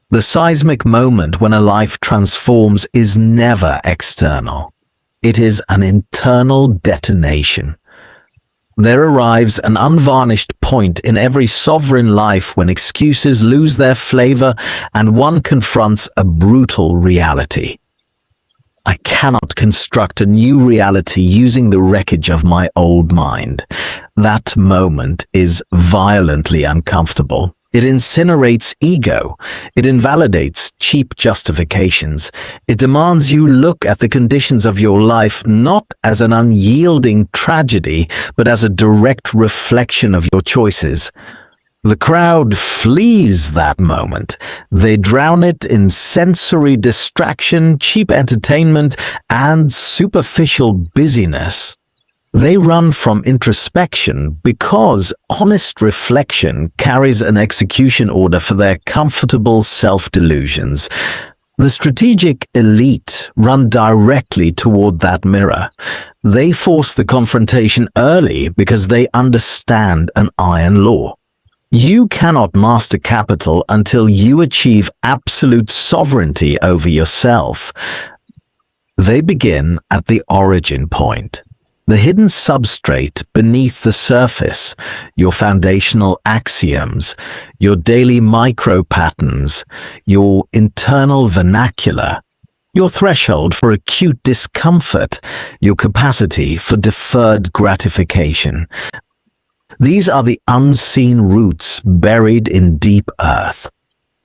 The seismic moment when a life transforms is never external. It is an internal detonation. There arrives an unvarnished point in every sovereign life when excuses lose their flavor and one confronts a brutal reality. I cannot construct a new reality using the wreckage of my old mind. That moment is violently uncomfortable. It incinerates ego. It invalidates cheap justifications. It demands you look at the conditions of your life not as an unyielding tragedy, but as a direct reflection of your choices. The crowd flees that moment. They drown it in sensory distraction, cheap entertainment, and superficial busyness. They run from introspection because honest reflection carries an execution order for their comfortable self-delusions. The strategic elite run directly toward that mirror. They force the confrontation early because they understand an iron law. You cannot master capital until you achieve absolute sovereignty over yourself. They begin at the origin point. The hidden substrate beneath the surface, your foundational axioms, your daily micro-patterns, your internal vernacular, your threshold for acute discomfort, your capacity for deferred gratification. These are the unseen roots buried in deep earth.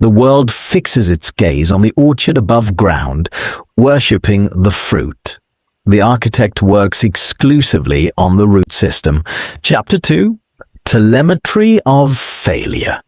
The world fixes its gaze on the orchard above ground, worshipping the fruit. The architect works exclusively on the root system. Chapter 2: Telemetry of Failure.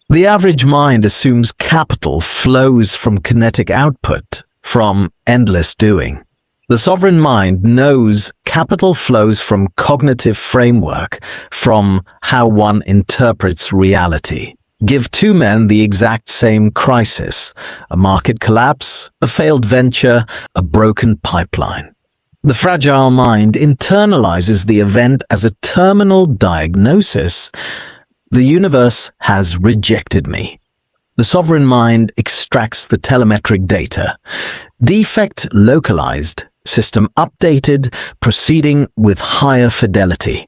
The average mind assumes capital flows from kinetic output, from endless doing. The sovereign mind knows capital flows from cognitive framework, from how one interprets reality. Give two men the exact same crisis: a market collapse, a failed venture, a broken pipeline. The fragile mind internalizes the event as a terminal diagnosis. The universe has rejected me. The sovereign mind extracts the telemetric data. Defect localized, system updated, proceeding with higher fidelity.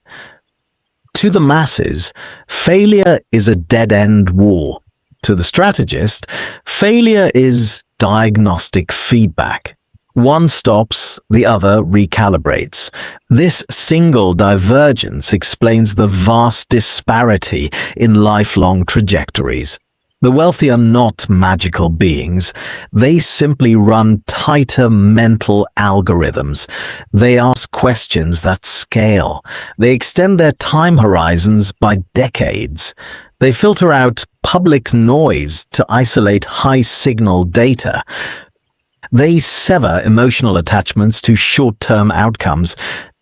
To the masses, failure is a dead-end war. To the strategist, failure is diagnostic feedback. One stops, the other recalibrates. This single divergence explains the vast disparity in lifelong trajectories. The wealthy are not magical beings. They simply run tighter mental algorithms. They ask questions that scale. They extend their time horizons by decades. They filter out public noise to isolate high-signal data. They sever emotional attachments to short-term outcomes,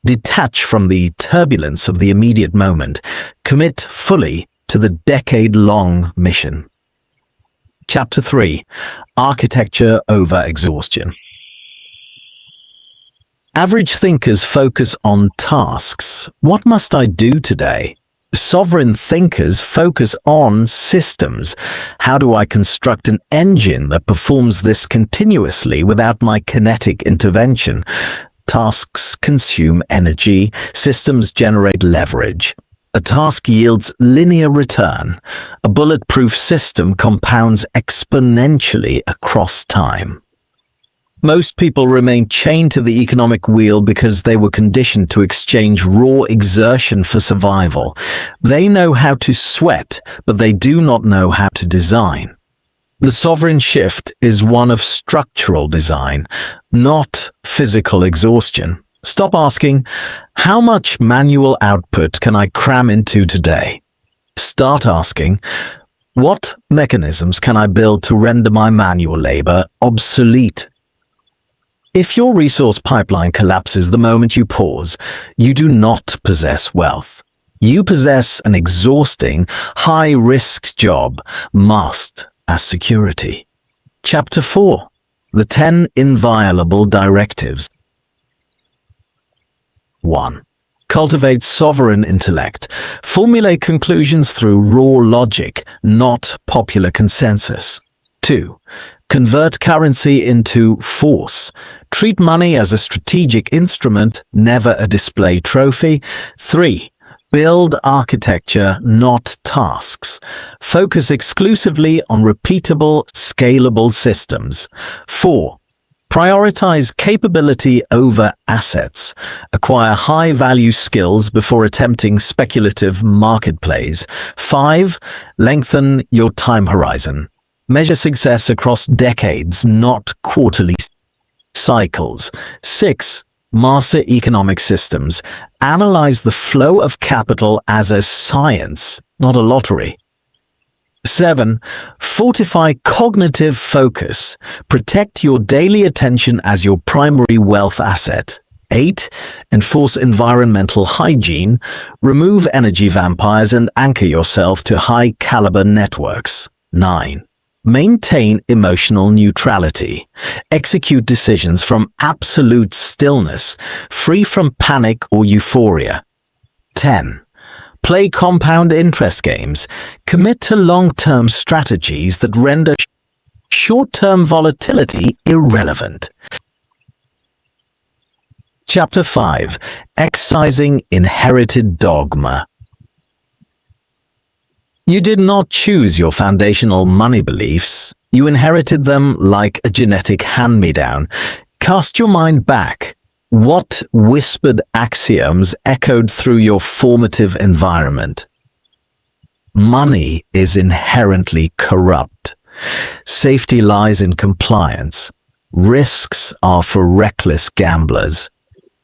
detach from the turbulence of the immediate moment, commit fully to the decade-long mission. Chapter 3: Architecture over Exhaustion. Average thinkers focus on tasks. What must I do today? Sovereign thinkers focus on systems. How do I construct an engine that performs this continuously without my kinetic intervention? Tasks consume energy. Systems generate leverage. A task yields linear return. A bulletproof system compounds exponentially across time. Most people remain chained to the economic wheel because they were conditioned to exchange raw exertion for survival. They know how to sweat, but they do not know how to design. The sovereign shift is one of structural design, not physical exhaustion. Stop asking, how much manual output can I cram into today? Start asking, what mechanisms can I build to render my manual labor obsolete? If your resource pipeline collapses the moment you pause, you do not possess wealth. You possess an exhausting, high-risk job masked as security. Chapter 4: The 10 Inviolable Directives. 1. Cultivate sovereign intellect. Formulate conclusions through raw logic, not popular consensus. 2. Convert currency into force. Treat money as a strategic instrument, never a display trophy. 3. Build architecture, not tasks. Focus exclusively on repeatable, scalable systems. 4. Prioritize capability over assets. Acquire high-value skills before attempting speculative market plays. 5. Lengthen your time horizon. Measure success across decades, not quarterly cycles. 6. Master economic systems. Analyze the flow of capital as a science, not a lottery. 7. Fortify cognitive focus. Protect your daily attention as your primary wealth asset. 8. Enforce environmental hygiene. Remove energy vampires and anchor yourself to high-caliber networks. 9. Maintain emotional neutrality. Execute decisions from absolute stillness, free from panic or euphoria. 10. Play compound interest games. Commit to long-term strategies that render short-term volatility irrelevant. Chapter 5. Excising Inherited Dogma. You did not choose your foundational money beliefs. You inherited them like a genetic hand-me-down. Cast your mind back. What whispered axioms echoed through your formative environment? Money is inherently corrupt. Safety lies in compliance. Risks are for reckless gamblers.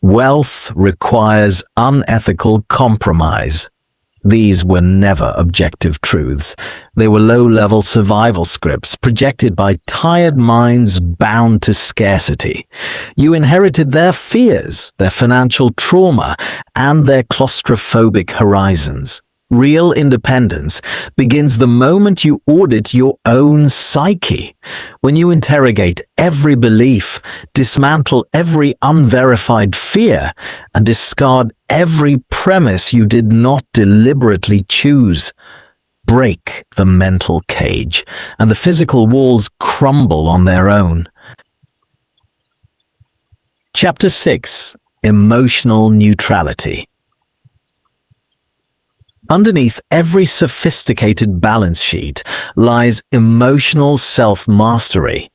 Wealth requires unethical compromise. These were never objective truths. They were low-level survival scripts projected by tired minds bound to scarcity. You inherited their fears, their financial trauma, and their claustrophobic horizons. Real independence begins the moment you audit your own psyche. When you interrogate every belief, dismantle every unverified fear, and discard every premise you did not deliberately choose. Break the mental cage, and the physical walls crumble on their own. Chapter 6. Emotional Neutrality. Underneath every sophisticated balance sheet lies emotional self-mastery.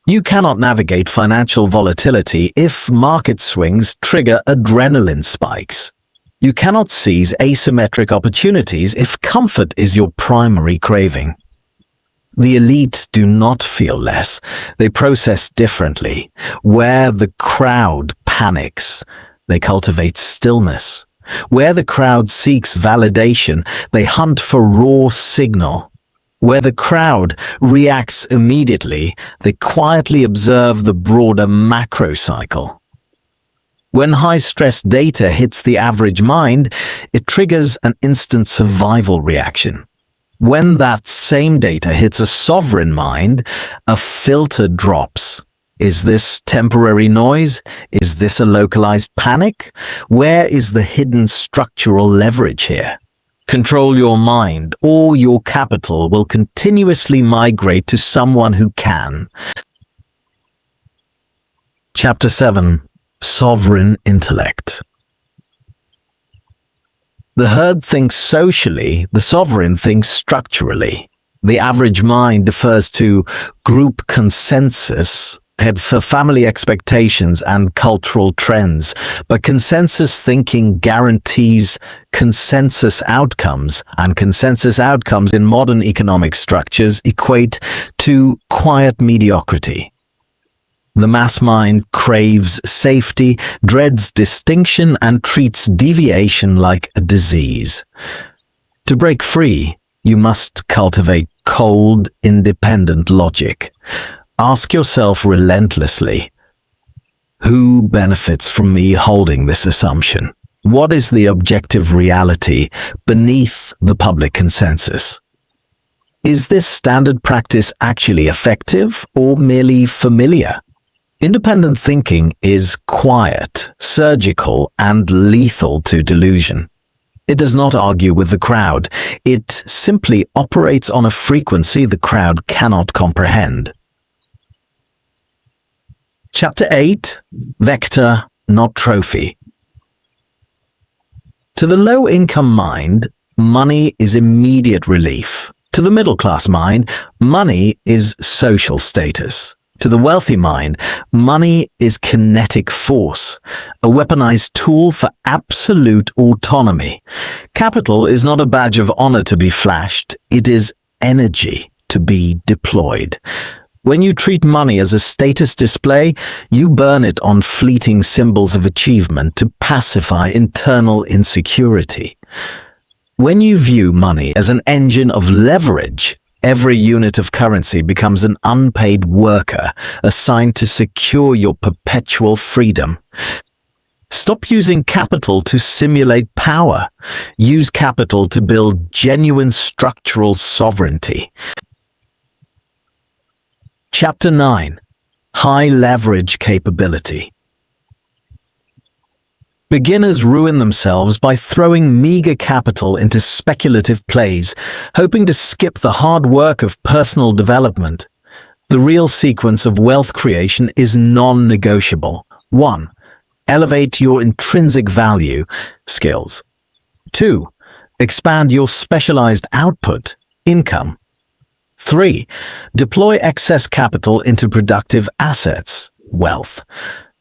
You cannot navigate financial volatility if market swings trigger adrenaline spikes. You cannot seize asymmetric opportunities if comfort is your primary craving. The elite do not feel less. They process differently. Where the crowd panics, they cultivate stillness. Where the crowd seeks validation, they hunt for raw signal. Where the crowd reacts immediately, they quietly observe the broader macro cycle. When high-stress data hits the average mind, it triggers an instant survival reaction. When that same data hits a sovereign mind, a filter drops. Is this temporary noise? Is this a localized panic? Where is the hidden structural leverage here? Control your mind, or your capital will continuously migrate to someone who can. Chapter 7. Sovereign Intellect. The herd thinks socially, the sovereign thinks structurally. The average mind defers to group consensus, head for family expectations and cultural trends, but consensus thinking guarantees consensus outcomes, and consensus outcomes in modern economic structures equate to quiet mediocrity. The mass mind craves safety, dreads distinction, and treats deviation like a disease. To break free, you must cultivate cold, independent logic. Ask yourself relentlessly, who benefits from me holding this assumption? What is the objective reality beneath the public consensus? Is this standard practice actually effective or merely familiar? Independent thinking is quiet, surgical, and lethal to delusion. It does not argue with the crowd. It simply operates on a frequency the crowd cannot comprehend. Chapter 8. Vector, not Trophy. To the low-income mind, money is immediate relief. To the middle-class mind, money is social status. To the wealthy mind, money is kinetic force, a weaponized tool for absolute autonomy. Capital is not a badge of honor to be flashed, it is energy to be deployed. When you treat money as a status display, you burn it on fleeting symbols of achievement to pacify internal insecurity. When you view money as an engine of leverage, every unit of currency becomes an unpaid worker assigned to secure your perpetual freedom. Stop using capital to simulate power. Use capital to build genuine structural sovereignty. Chapter 9. High Leverage Capability. Beginners ruin themselves by throwing meager capital into speculative plays, hoping to skip the hard work of personal development. The real sequence of wealth creation is non-negotiable. 1. Elevate your intrinsic value, skills. 2. Expand your specialized output, income. 3. Deploy excess capital into productive assets, wealth.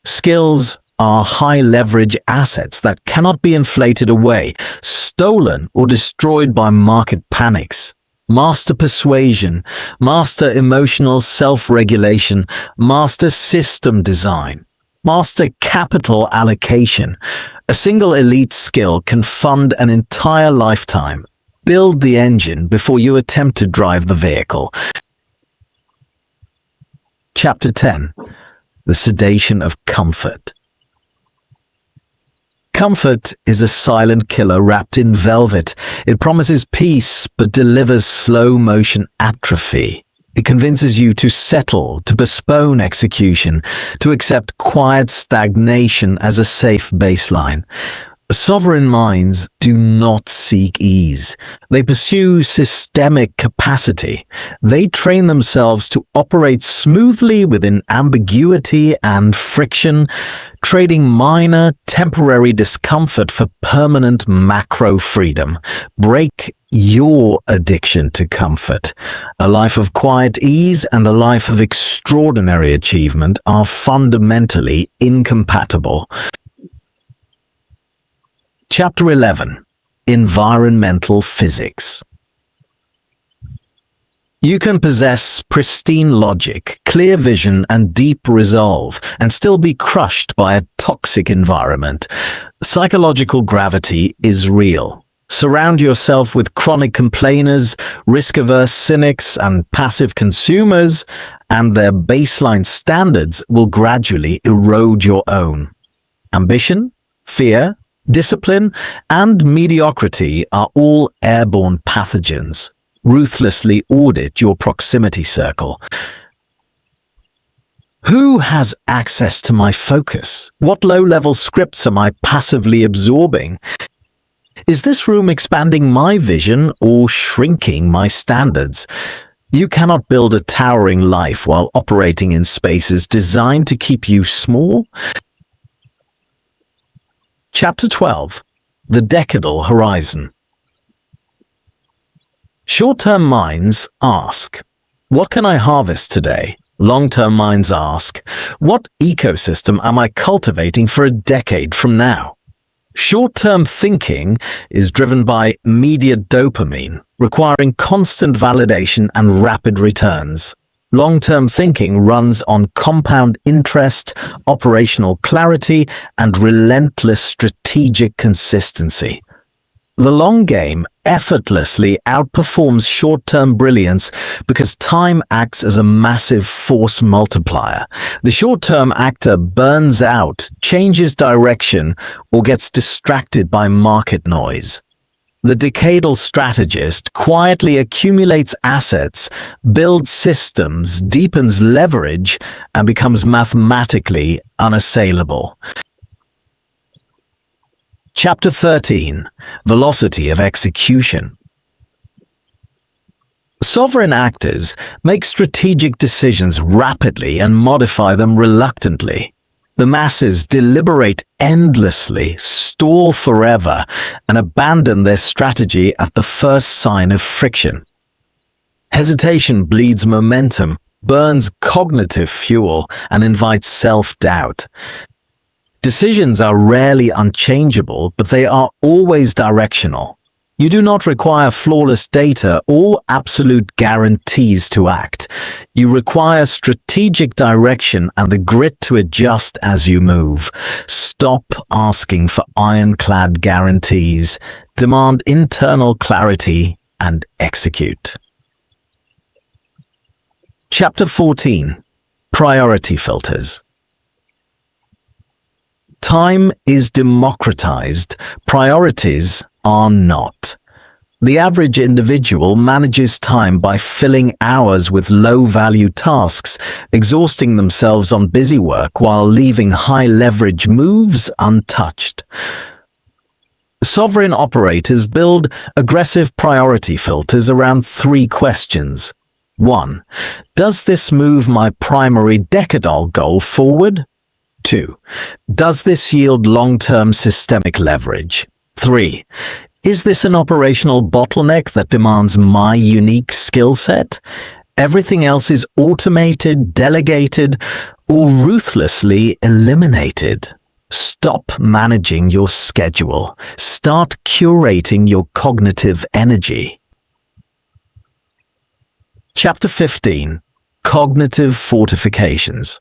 Skills are high-leverage assets that cannot be inflated away, stolen or destroyed by market panics. Master persuasion, master emotional self-regulation, master system design, master capital allocation. A single elite skill can fund an entire lifetime. Build the engine before you attempt to drive the vehicle. Chapter 10. The Sedation of Comfort. Comfort is a silent killer wrapped in velvet. It promises peace, but delivers slow-motion atrophy. It convinces you to settle, to postpone execution, to accept quiet stagnation as a safe baseline. Sovereign minds do not seek ease. They pursue systemic capacity. They train themselves to operate smoothly within ambiguity and friction, trading minor, temporary discomfort for permanent macro freedom. Break your addiction to comfort. A life of quiet ease and a life of extraordinary achievement are fundamentally incompatible. Chapter 11. Environmental Physics. You can possess pristine logic, clear vision, and deep resolve, and still be crushed by a toxic environment. Psychological gravity is real. Surround yourself with chronic complainers, risk-averse cynics, and passive consumers, and their baseline standards will gradually erode your own. Ambition, fear, discipline, and mediocrity are all airborne pathogens. Ruthlessly audit your proximity circle. Who has access to my focus? What low-level scripts am I passively absorbing? Is this room expanding my vision or shrinking my standards? You cannot build a towering life while operating in spaces designed to keep you small. Chapter 12. The Decadal Horizon. Short-term minds ask, what can I harvest today? Long-term minds ask, what ecosystem am I cultivating for a decade from now? Short-term thinking is driven by immediate dopamine, requiring constant validation and rapid returns. Long-term thinking runs on compound interest, operational clarity, and relentless strategic consistency. The long game effortlessly outperforms short-term brilliance because time acts as a massive force multiplier. The short-term actor burns out, changes direction, or gets distracted by market noise. The decadal strategist quietly accumulates assets, builds systems, deepens leverage, and becomes mathematically unassailable. Chapter 13. Velocity of Execution. Sovereign actors make strategic decisions rapidly and modify them reluctantly. The masses deliberate endlessly, stall forever, and abandon their strategy at the first sign of friction. Hesitation bleeds momentum, burns cognitive fuel, and invites self-doubt. Decisions are rarely unchangeable, but they are always directional. You do not require flawless data or absolute guarantees to act. You require strategic direction and the grit to adjust as you move. Stop asking for ironclad guarantees. Demand internal clarity and execute. Chapter 14. Priority Filters. Time is democratized. Priorities are not. The average individual manages time by filling hours with low-value tasks, exhausting themselves on busy work while leaving high-leverage moves untouched. Sovereign operators build aggressive priority filters around 3 questions. 1. Does this move my primary decadal goal forward? 2. Does this yield long-term systemic leverage? 3. Is this an operational bottleneck that demands my unique skill set? Everything else is automated, delegated, or ruthlessly eliminated. Stop managing your schedule. Start curating your cognitive energy. Chapter 15. Cognitive Fortifications.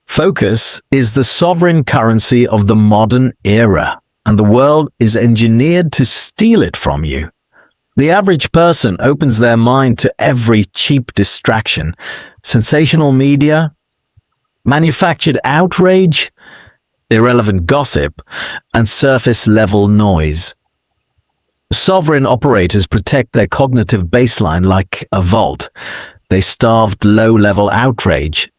Focus is the sovereign currency of the modern era, and the world is engineered to steal it from you. The average person opens their mind to every cheap distraction, sensational media, manufactured outrage, irrelevant gossip, and surface-level noise. Sovereign operators protect their cognitive baseline like a vault. They starved low-level outrage,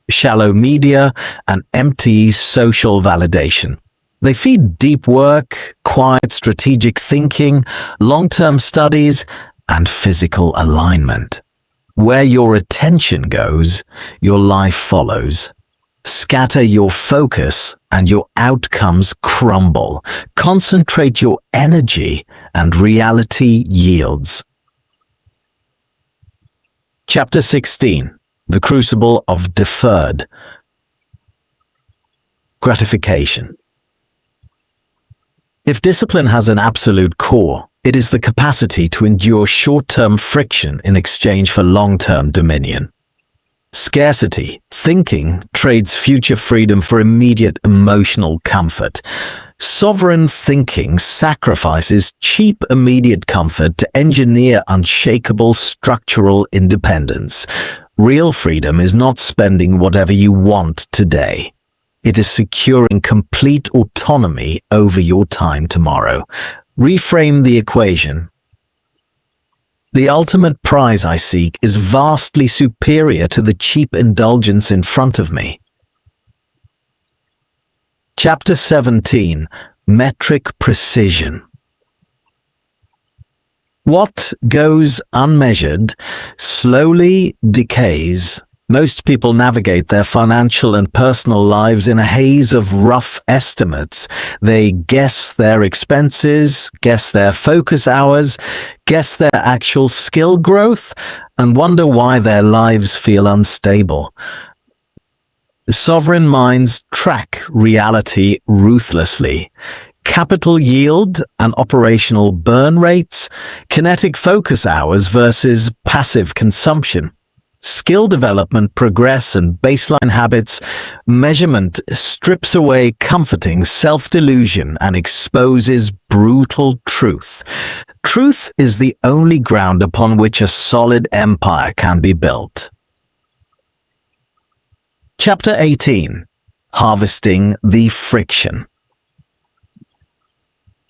shallow media, and empty social validation. They feed deep work, quiet strategic thinking, long-term studies, and physical alignment. Where your attention goes, your life follows. Scatter your focus and your outcomes crumble. Concentrate your energy and reality yields. Chapter 16. The Crucible of Deferred Gratification. If discipline has an absolute core, it is the capacity to endure short-term friction in exchange for long-term dominion. Scarcity thinking trades future freedom for immediate emotional comfort. Sovereign thinking sacrifices cheap immediate comfort to engineer unshakable structural independence. Real freedom is not spending whatever you want today. It is securing complete autonomy over your time tomorrow. Reframe the equation. The ultimate prize I seek is vastly superior to the cheap indulgence in front of me. Chapter 17. Metric Precision. What goes unmeasured slowly decays. Most people navigate their financial and personal lives in a haze of rough estimates. They guess their expenses, guess their focus hours, guess their actual skill growth, and wonder why their lives feel unstable. Sovereign minds track reality ruthlessly. Capital yield and operational burn rates, kinetic focus hours versus passive consumption. Skill development, progress, and baseline habits. Measurement strips away comforting self-delusion and exposes brutal truth. Truth is the only ground upon which a solid empire can be built. Chapter 18. Harvesting the Friction.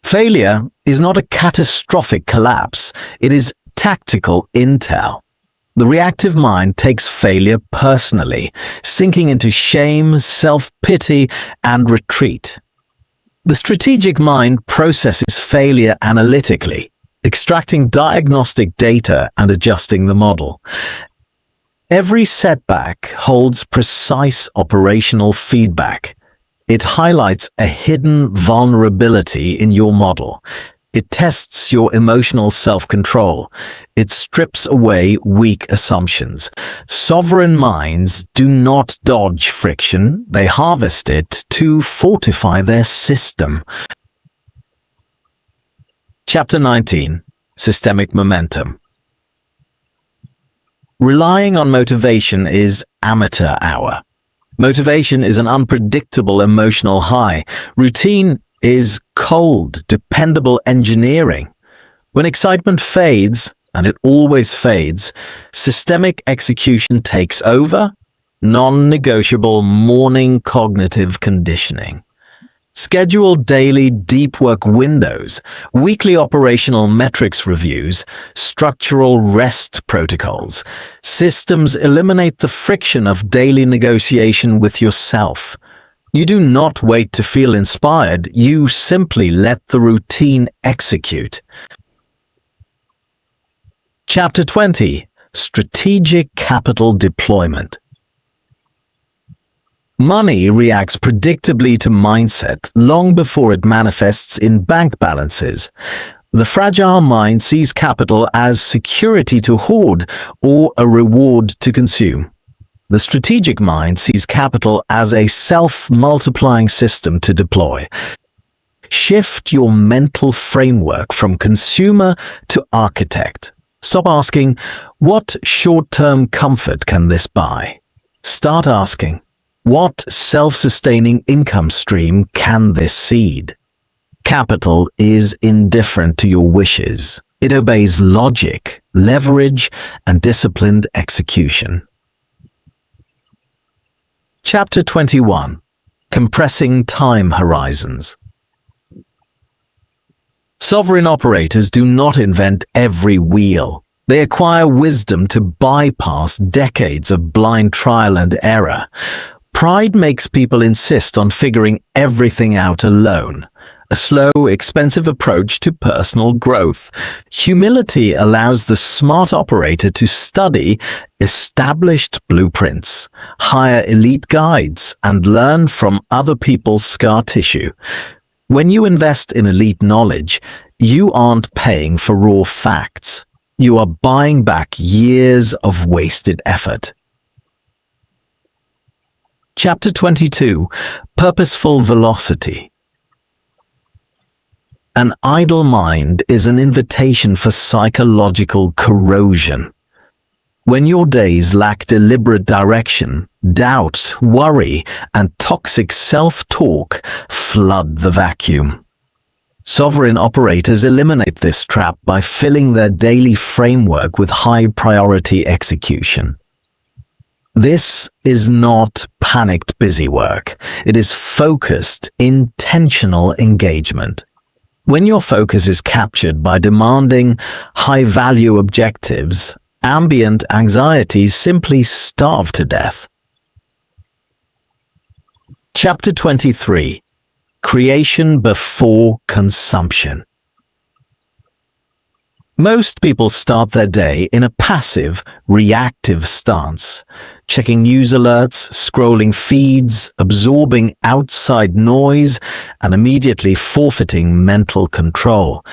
Failure is not a catastrophic collapse, it is tactical intel. The reactive mind takes failure personally, sinking into shame, self-pity, and retreat. The strategic mind processes failure analytically, extracting diagnostic data and adjusting the model. Every setback holds precise operational feedback. It highlights a hidden vulnerability in your model. It tests your emotional self-control. It strips away weak assumptions. Sovereign minds do not dodge friction, they harvest it to fortify their system. Chapter 19. Systemic Momentum. Relying on motivation is amateur hour. Motivation is an unpredictable emotional high. Routine is cold, dependable engineering. When excitement fades, and it always fades, systemic execution takes over, non-negotiable morning cognitive conditioning. Schedule daily deep work windows, weekly operational metrics reviews, structural rest protocols. Systems eliminate the friction of daily negotiation with yourself. You do not wait to feel inspired, you simply let the routine execute. Chapter 20. Strategic Capital Deployment. Money reacts predictably to mindset long before it manifests in bank balances. The fragile mind sees capital as security to hoard or a reward to consume. The strategic mind sees capital as a self-multiplying system to deploy. Shift your mental framework from consumer to architect. Stop asking, what short-term comfort can this buy? Start asking, what self-sustaining income stream can this seed? Capital is indifferent to your wishes. It obeys logic, leverage, and disciplined execution. Chapter 21. Compressing Time Horizons. Sovereign operators do not invent every wheel. They acquire wisdom to bypass decades of blind trial and error. Pride makes people insist on figuring everything out alone, a slow, expensive approach to personal growth. Humility allows the smart operator to study established blueprints, hire elite guides, and learn from other people's scar tissue. When you invest in elite knowledge, you aren't paying for raw facts. You are buying back years of wasted effort. Chapter 22. Purposeful Velocity. An idle mind is an invitation for psychological corrosion. When your days lack deliberate direction, doubt, worry, and toxic self-talk flood the vacuum. Sovereign operators eliminate this trap by filling their daily framework with high-priority execution. This is not panicked busy work. It is focused, intentional engagement. When your focus is captured by demanding, high-value objectives, ambient anxieties simply starve to death. Chapter 23. Creation before consumption. Most people start their day in a passive, reactive stance, checking news alerts, scrolling feeds, absorbing outside noise, and immediately forfeiting mental control.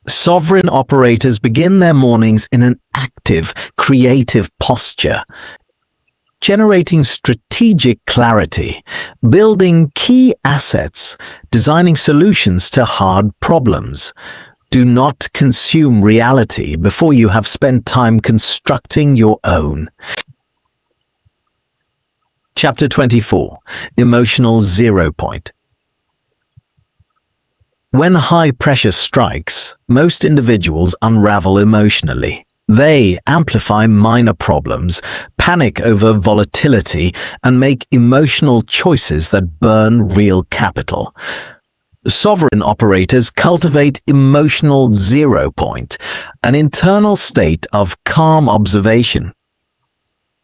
Sovereign operators begin their mornings in an active, creative posture, generating strategic clarity, building key assets, designing solutions to hard problems. Do not consume reality before you have spent time constructing your own. Chapter 24. Emotional Zero Point. When high pressure strikes, most individuals unravel emotionally. They amplify minor problems, panic over volatility, and make emotional choices that burn real capital. Sovereign operators cultivate emotional zero point, an internal state of calm observation.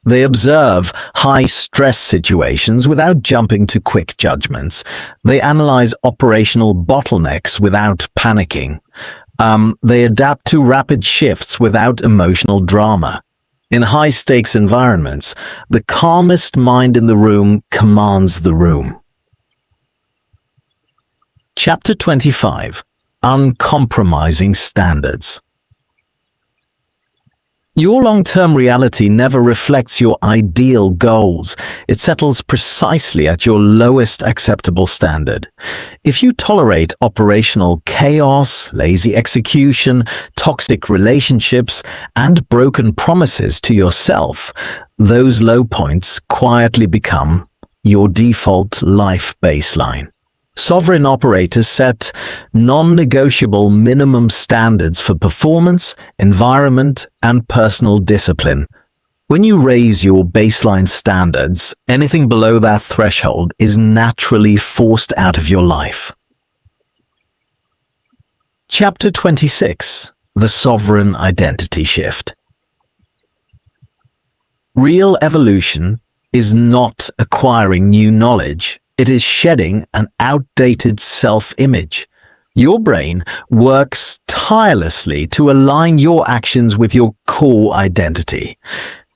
They observe high-stress situations without jumping to quick judgments. They analyze operational bottlenecks without panicking. They adapt to rapid shifts without emotional drama. In high-stakes environments, the calmest mind in the room commands the room. Chapter 25. Uncompromising Standards. Your long-term reality never reflects your ideal goals. It settles precisely at your lowest acceptable standard. If you tolerate operational chaos, lazy execution, toxic relationships, and broken promises to yourself, those low points quietly become your default life baseline. Sovereign operators set non-negotiable minimum standards for performance, environment, and personal discipline. When you raise your baseline standards, anything below that threshold is naturally forced out of your life. Chapter 26. The Sovereign Identity Shift. Real evolution is not acquiring new knowledge. It is shedding an outdated self-image. Your brain works tirelessly to align your actions with your core identity.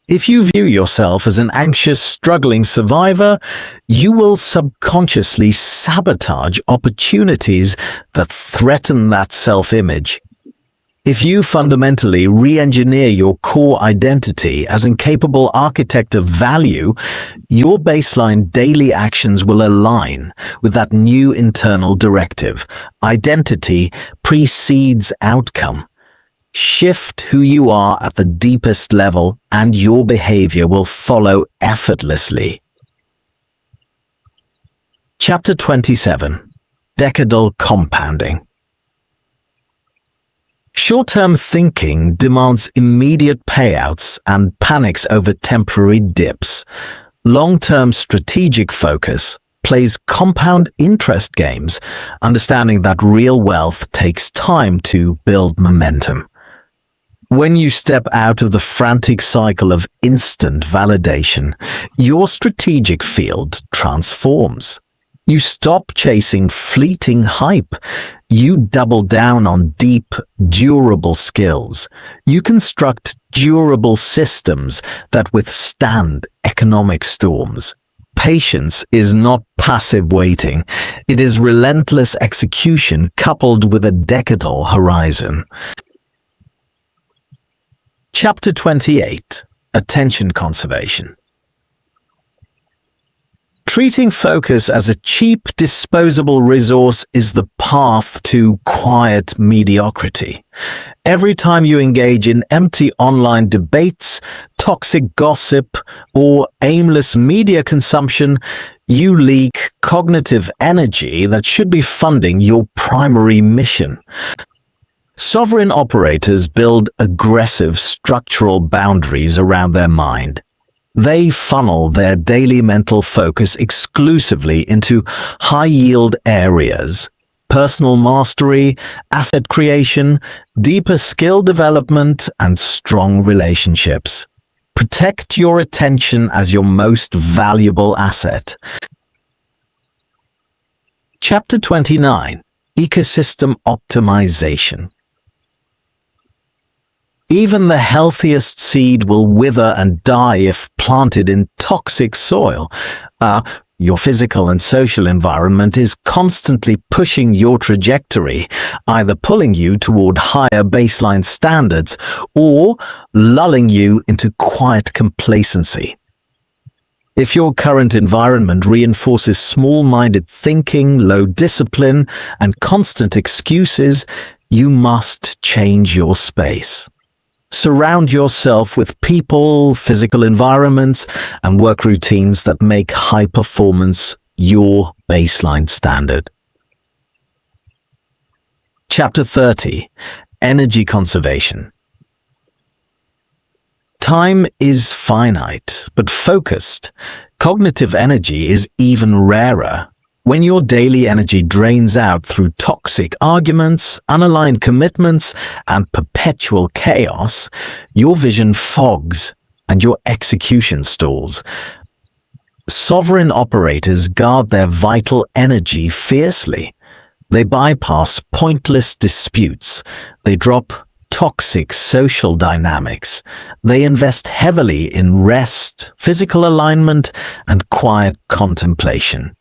If you view yourself as an anxious, struggling survivor, you will subconsciously sabotage opportunities that threaten that self-image. If you fundamentally re-engineer your core identity as an incapable architect of value, your baseline daily actions will align with that new internal directive. Identity precedes outcome. Shift who you are at the deepest level, and your behavior will follow effortlessly. Chapter 27. Decadal Compounding. Short-term thinking demands immediate payouts and panics over temporary dips. Long-term strategic focus plays compound interest games, understanding that real wealth takes time to build momentum. When you step out of the frantic cycle of instant validation, your strategic field transforms. You stop chasing fleeting hype. You double down on deep, durable skills. You construct durable systems that withstand economic storms. Patience is not passive waiting. It is relentless execution coupled with a decadal horizon. Chapter 28. Attention Conservation. Treating focus as a cheap, disposable resource is the path to quiet mediocrity. Every time you engage in empty online debates, toxic gossip, or aimless media consumption, you leak cognitive energy that should be funding your primary mission. Sovereign operators build aggressive structural boundaries around their mind. They funnel their daily mental focus exclusively into high-yield areas: personal mastery, asset creation, deeper skill development, and strong relationships. Protect your attention as your most valuable asset. Chapter 29. Ecosystem Optimization. Even the healthiest seed will wither and die if planted in toxic soil. Your physical and social environment is constantly pushing your trajectory, either pulling you toward higher baseline standards or lulling you into quiet complacency. If your current environment reinforces small-minded thinking, low discipline, and constant excuses, you must change your space. Surround yourself with people, physical environments, and work routines that make high performance your baseline standard. Chapter 30. Energy Conservation. Time is finite, but focused. Cognitive energy is even rarer. When your daily energy drains out through toxic arguments, unaligned commitments, and perpetual chaos, your vision fogs and your execution stalls. Sovereign operators guard their vital energy fiercely. They bypass pointless disputes. They drop toxic social dynamics. They invest heavily in rest, physical alignment, and quiet contemplation.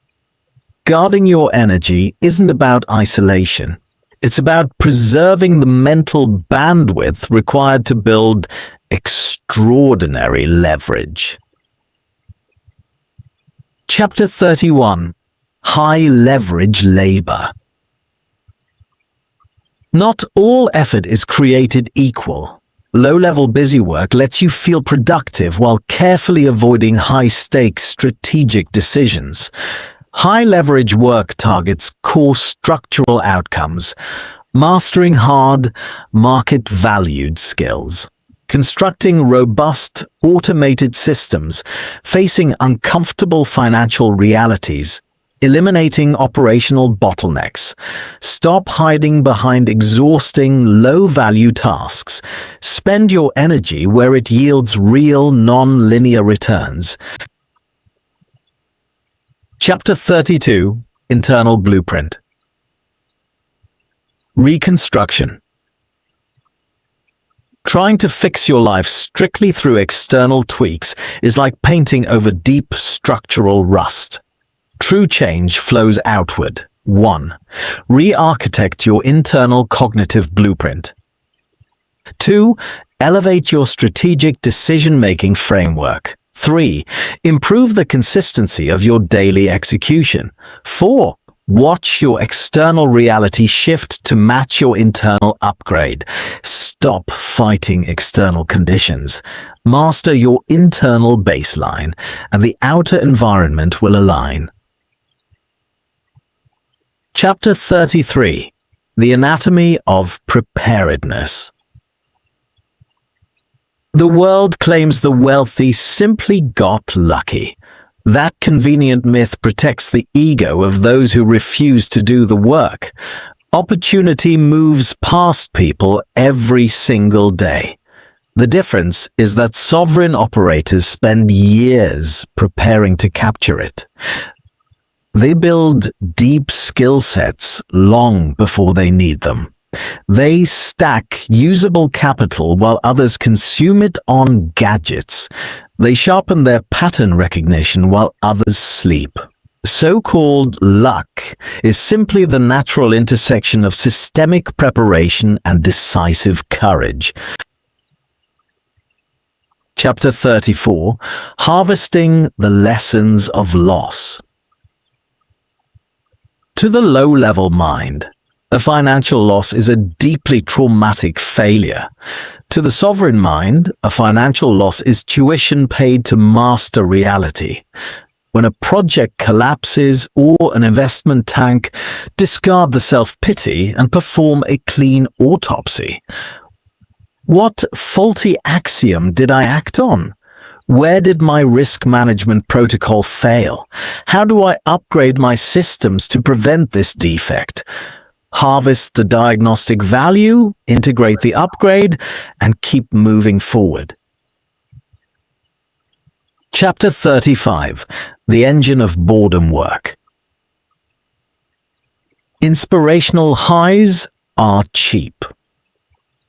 Guarding your energy isn't about isolation. It's about preserving the mental bandwidth required to build extraordinary leverage. Chapter 31. High Leverage Labor. Not all effort is created equal. Low-level busy work lets you feel productive while carefully avoiding high-stakes strategic decisions. High-leverage work targets core structural outcomes, mastering hard, market-valued skills, constructing robust, automated systems, facing uncomfortable financial realities, eliminating operational bottlenecks. Stop hiding behind exhausting, low-value tasks. Spend your energy where it yields real, non-linear returns. Chapter 32. Internal Blueprint. Reconstruction. Trying to fix your life strictly through external tweaks is like painting over deep structural rust. True change flows outward. 1. Re-architect your internal cognitive blueprint. 2. Elevate your strategic decision-making framework. 3. Improve the consistency of your daily execution. 4. Watch your external reality shift to match your internal upgrade. Stop fighting external conditions. Master your internal baseline, and the outer environment will align. Chapter 33. The Anatomy of Preparedness. The world claims the wealthy simply got lucky. That convenient myth protects the ego of those who refuse to do the work. Opportunity moves past people every single day. The difference is that sovereign operators spend years preparing to capture it. They build deep skill sets long before they need them. They stack usable capital while others consume it on gadgets. They sharpen their pattern recognition while others sleep. So-called luck is simply the natural intersection of systemic preparation and decisive courage. Chapter 34. Harvesting the Lessons of Loss. To the low-level mind, a financial loss is a deeply traumatic failure. To the sovereign mind, a financial loss is tuition paid to master reality. When a project collapses or an investment tank, discard the self-pity and perform a clean autopsy. What faulty axiom did I act on? Where did my risk management protocol fail? How do I upgrade my systems to prevent this defect? Harvest the diagnostic value, integrate the upgrade, and keep moving forward. Chapter 35. The Engine of Boredom Work. Inspirational highs are cheap.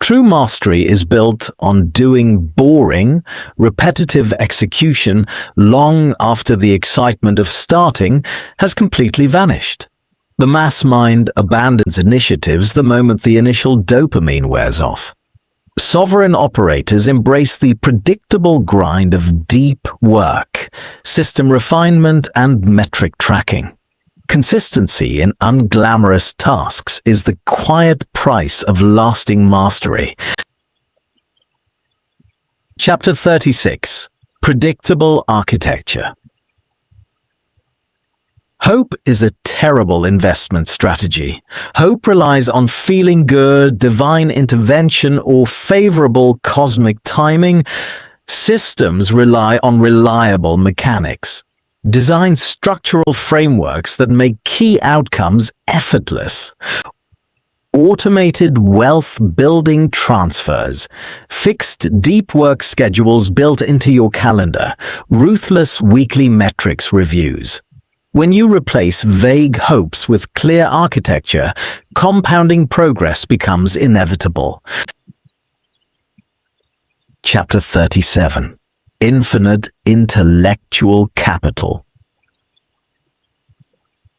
True mastery is built on doing boring, repetitive execution long after the excitement of starting has completely vanished. The mass mind abandons initiatives the moment the initial dopamine wears off. Sovereign operators embrace the predictable grind of deep work, system refinement, and metric tracking. Consistency in unglamorous tasks is the quiet price of lasting mastery. Chapter 36. Predictable Architecture. Hope is a terrible investment strategy. Hope relies on feeling good, divine intervention, or favorable cosmic timing. Systems rely on reliable mechanics. Design structural frameworks that make key outcomes effortless. Automated wealth building transfers, fixed deep work schedules built into your calendar, ruthless weekly metrics reviews. When you replace vague hopes with clear architecture, compounding progress becomes inevitable. Chapter 37. Infinite Intellectual Capital.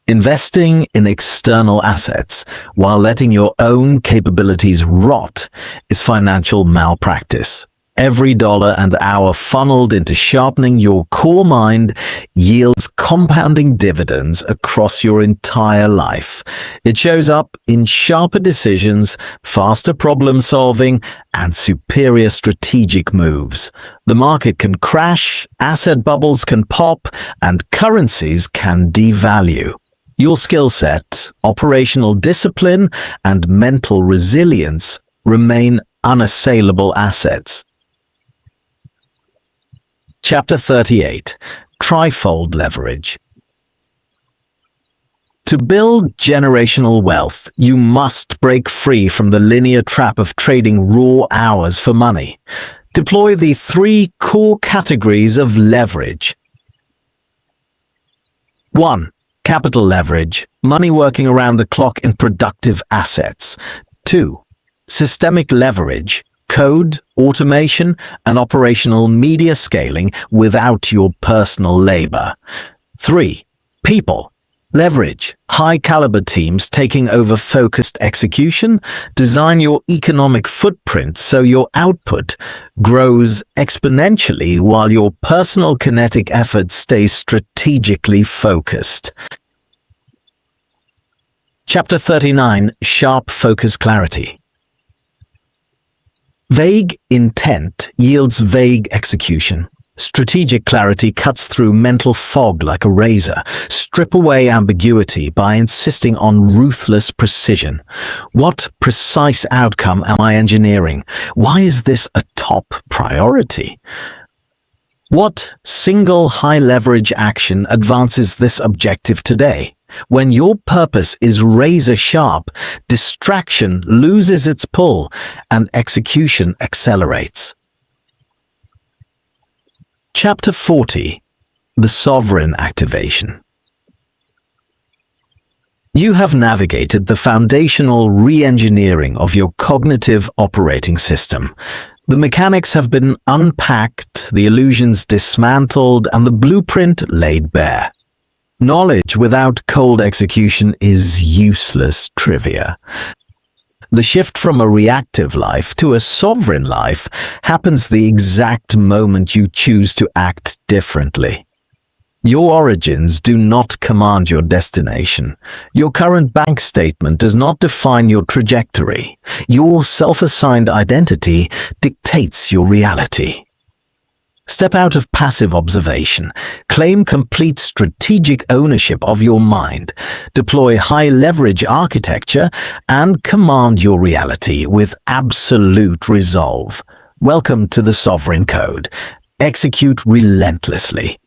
Investing in external assets while letting your own capabilities rot is financial malpractice. Every dollar and hour funneled into sharpening your core mind yields compounding dividends across your entire life. It shows up in sharper decisions, faster problem solving, and superior strategic moves. The market can crash, asset bubbles can pop, and currencies can devalue. Your skill set, operational discipline, and mental resilience remain unassailable assets. Chapter 38. Trifold Leverage. To build generational wealth, you must break free from the linear trap of trading raw hours for money. Deploy the 3 core categories of leverage. 1. Capital leverage, money working around the clock in productive assets. 2. Systemic leverage, code, automation, and operational media scaling without your personal labor. 3. People leverage, high-caliber teams taking over focused execution. Design your economic footprint so your output grows exponentially while your personal kinetic effort stays strategically focused. Chapter 39. Sharp focus clarity. Vague intent yields vague execution. Strategic clarity cuts through mental fog like a razor. Strip away ambiguity by insisting on ruthless precision. What precise outcome am I engineering? Why is this a top priority? What single high-leverage action advances this objective today? When your purpose is razor-sharp, distraction loses its pull and execution accelerates. Chapter 40. The Sovereign Activation. You have navigated the foundational re-engineering of your cognitive operating system. The mechanics have been unpacked, the illusions dismantled, and the blueprint laid bare. Knowledge without cold execution is useless trivia. The shift from a reactive life to a sovereign life happens the exact moment you choose to act differently. Your origins do not command your destination. Your current bank statement does not define your trajectory. Your self-assigned identity dictates your reality. Step out of passive observation. Claim complete strategic ownership of your mind. Deploy high-leverage architecture and command your reality with absolute resolve. Welcome to the Sovereign Code. Execute relentlessly.